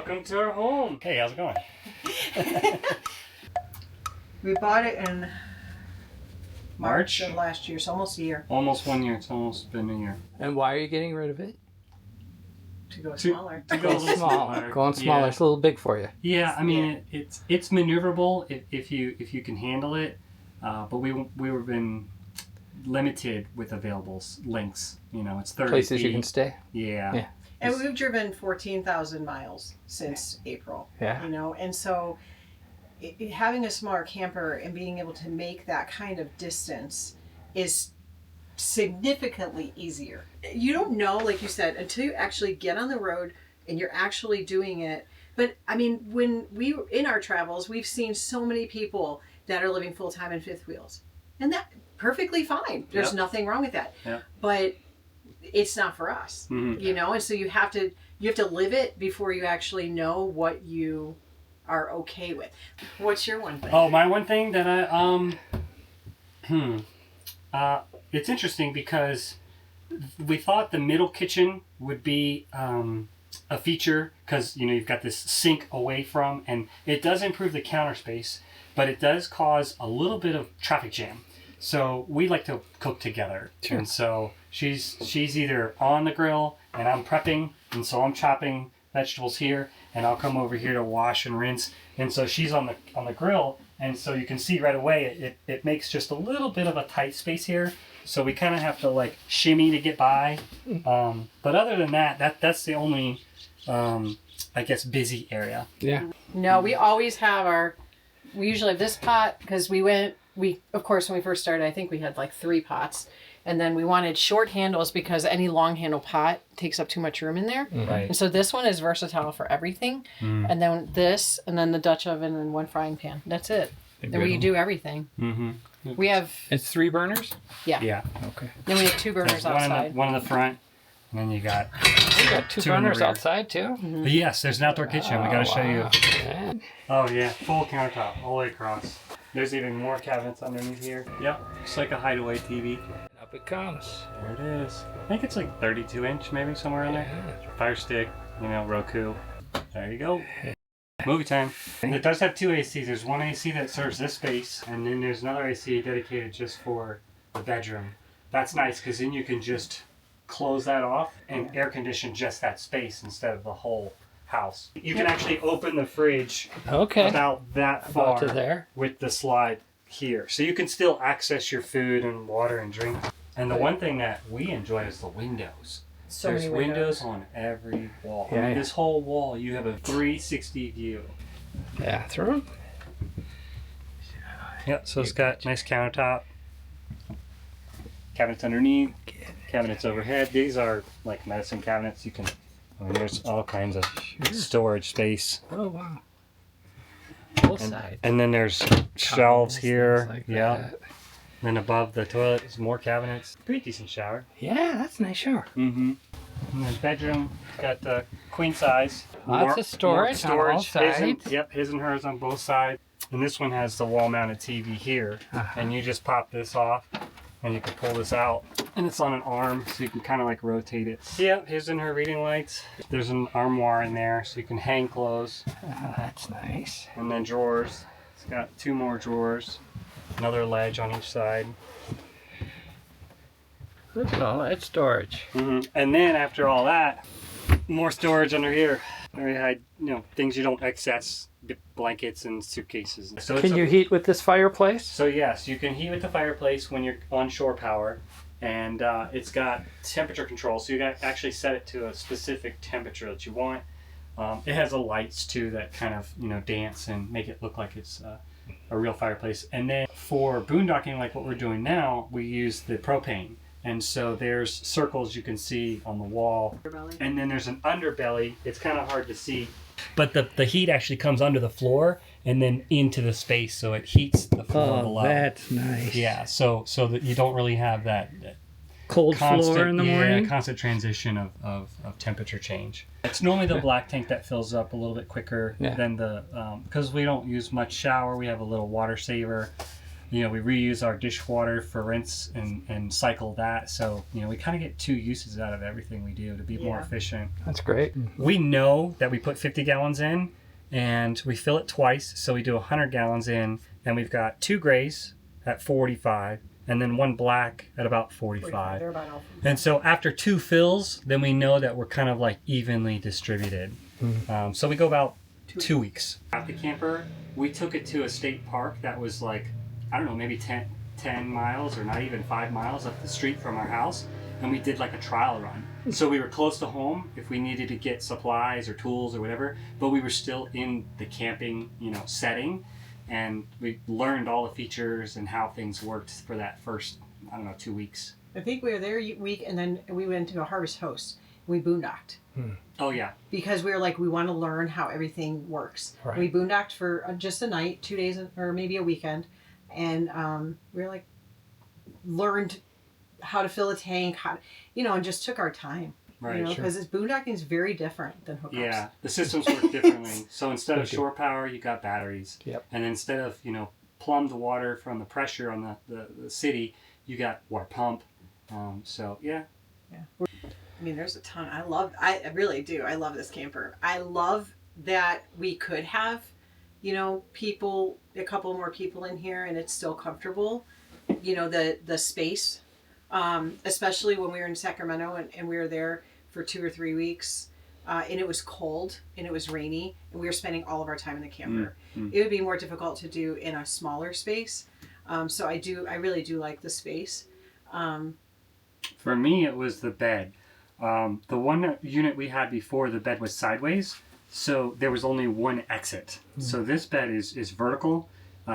Welcome to our home. Hey, how's it going? We bought it in March of last year, so almost a year. Almost 1 year. It's almost been a year. And why are you getting rid of it? To go smaller. To go smaller. Going smaller. Yeah. It's a little big for you. Yeah, I mean it's maneuverable if you can handle it, but we were been limited with available links. You know, it's 30 Places feet. you can stay. Yeah. And we've driven 14,000 miles since April. Yeah. You know, and so having a smaller camper and being able to make that kind of distance is significantly easier. You don't know, like you said, until you actually get on the road and you're actually doing it. But I mean, when we in our travels, we've seen so many people that are living full time in fifth wheels, and that perfectly fine. There's nothing wrong with that. Yep. But it's not for us, you know. And so you have to live it before you actually know what you are okay with. What's your one thing? Oh, my one thing that it's interesting because we thought the middle kitchen would be a feature because, you know, you've got this sink away from, and it does improve the counter space, but it does cause a little bit of traffic jam. So we like to cook together. Sure. And so she's either on the grill and I'm prepping, and so I'm chopping vegetables here, and I'll come over here to wash and rinse. And so she's on the grill, and so you can see right away it makes just a little bit of a tight space here. So we kind of have to like shimmy to get by. But other than that's the only I guess busy area. Yeah. No, we always have we usually have this pot because of course, when we first started, I think we had like 3 pots. And then we wanted short handles because any long handle pot takes up too much room in there. Right. And so this one is versatile for everything. And then this, and then the Dutch oven and 1 frying pan. That's it. Then we do everything. Mm-hmm. We have... It's 3 burners? Yeah. Yeah. Okay. Then we have 2 burners outside. One in the front, and then you got... You got 2 burners outside too? Mm-hmm. Yes, there's an outdoor kitchen. We got to show you. Yeah. Oh yeah, full countertop all the way across. There's even more cabinets underneath here. Yep, it's like a hideaway TV. Up it comes. There it is. I think it's like 32 inch, maybe somewhere in there. Fire stick, you know, Roku. There you go. Movie time. And it does have 2 ACs. There's one AC that serves this space, and then there's another AC dedicated just for the bedroom. That's nice because then you can just close that off and air condition just that space instead of the whole house. You can actually open the fridge about that far to there with the slide here. So you can still access your food and water and drink. And the one thing that we enjoy is the windows. So There's many windows on every wall. Yeah, I mean, this whole wall, you have a 360 view. Bathroom. Yep, so it's got nice countertop. Cabinets underneath. Cabinets overhead. These are like medicine cabinets. You can, I mean, there's all kinds of storage space. Oh, wow. Both sides. And then there's shelves here. Like yeah. that. Then above the toilet, there's more cabinets. Pretty decent shower. Yeah, that's a nice shower. Mm-hmm. And then bedroom, it's got the queen size. Lots of storage on all sides. His and hers on both sides. And this one has the wall-mounted TV here. And you just pop this off, and you can pull this out. And it's on an arm, so you can kind of like rotate it. Yep, his and her reading lights. There's an armoire in there, so you can hang clothes. That's nice. And then drawers. It's got 2 more drawers. Another ledge on each side. Look at all that storage. Mm-hmm. And then after all that, more storage under here. Where you hide, you know, things you don't access, blankets and suitcases. So Can you heat with this fireplace? So yes, you can heat with the fireplace when you're on shore power, and it's got temperature control. So you got to actually set it to a specific temperature that you want. It has the lights too that kind of, you know, dance and make it look like it's a real fireplace. And then for boondocking, like what we're doing now, we use the propane. And so there's circles you can see on the wall. And then there's an underbelly. It's kind of hard to see. But the heat actually comes under the floor and then into the space. So it heats the floor below. That's nice. Yeah, so that you don't really have that cold floor in the morning? Yeah, constant transition of temperature change. It's normally the black tank that fills up a little bit quicker than the... because we don't use much shower. We have a little water saver. we reuse our dishwater for rinse and cycle that. So, we kind of get 2 uses out of everything we do to be more efficient. That's great. We know that we put 50 gallons in and we fill it twice. So we do 100 gallons in, and we've got 2 grays at 45 and then 1 black at about 45. They're about all And so after 2 fills, then we know that we're kind of like evenly distributed. So we go about 2 weeks. At the camper, we took it to a state park that was like, I don't know, maybe 10 miles or not even 5 miles up the street from our house. And we did like a trial run. So we were close to home if we needed to get supplies or tools or whatever, but we were still in the camping, setting. And we learned all the features and how things worked for that first, 2 weeks. I think we were there a week, and then we went to a Harvest Host. We boondocked. Oh, yeah. Because we were like, we want to learn how everything works. Right. We boondocked for just a night, 2 days, or maybe a weekend. And we were like, learned how to fill a tank, and just took our time. Right. Because boondocking is very different than hookups. Yeah, the systems work differently. So instead of shore power, you got batteries. Yep. And instead of, plumbed water from the pressure on the city, you got water pump. So, yeah. I mean, there's a ton. I really do. I love this camper. I love that we could have, people, a couple more people in here, and it's still comfortable. The space, especially when we were in Sacramento and we were there for 2 or 3 weeks, and it was cold and it was rainy, and we were spending all of our time in the camper. It would be more difficult to do in a smaller space. So I really do like the space. For me, it was the bed. The one unit we had before, the bed was sideways, so there was only one exit. So this bed is vertical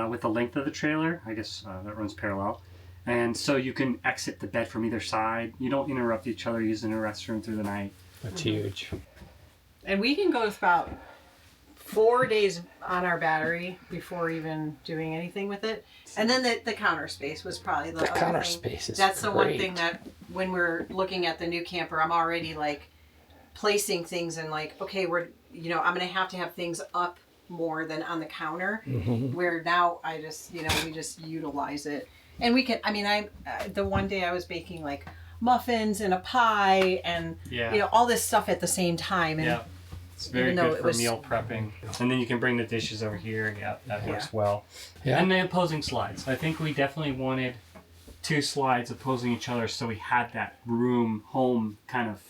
with the length of the trailer. I guess that runs parallel. And so you can exit the bed from either side. You don't interrupt each other using the restroom through the night. That's huge. And we can go about 4 days on our battery before even doing anything with it. And then the counter space was probably the other counter thing. space is That's the one great. thing that when we're looking at the new camper, I'm already like placing things and like, okay, I'm going to have things up more than on the counter, where now I just, we just utilize it. And we can, the one day I was baking like muffins and a pie and, all this stuff at the same time. And it's very good for meal prepping. And then you can bring the dishes over here. Yeah, that works well. Yeah. And the opposing slides. I think we definitely wanted 2 slides opposing each other so we had that home kind of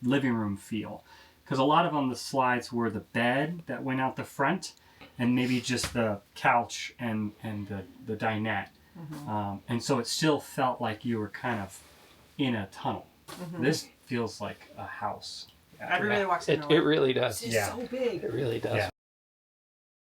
living room feel. Because a lot of them, the slides were the bed that went out the front and maybe just the couch and the dinette. And so it still felt like you were kind of in a tunnel. This feels like a house. Everybody walks in. It really does. It's so big. It really does. Yeah.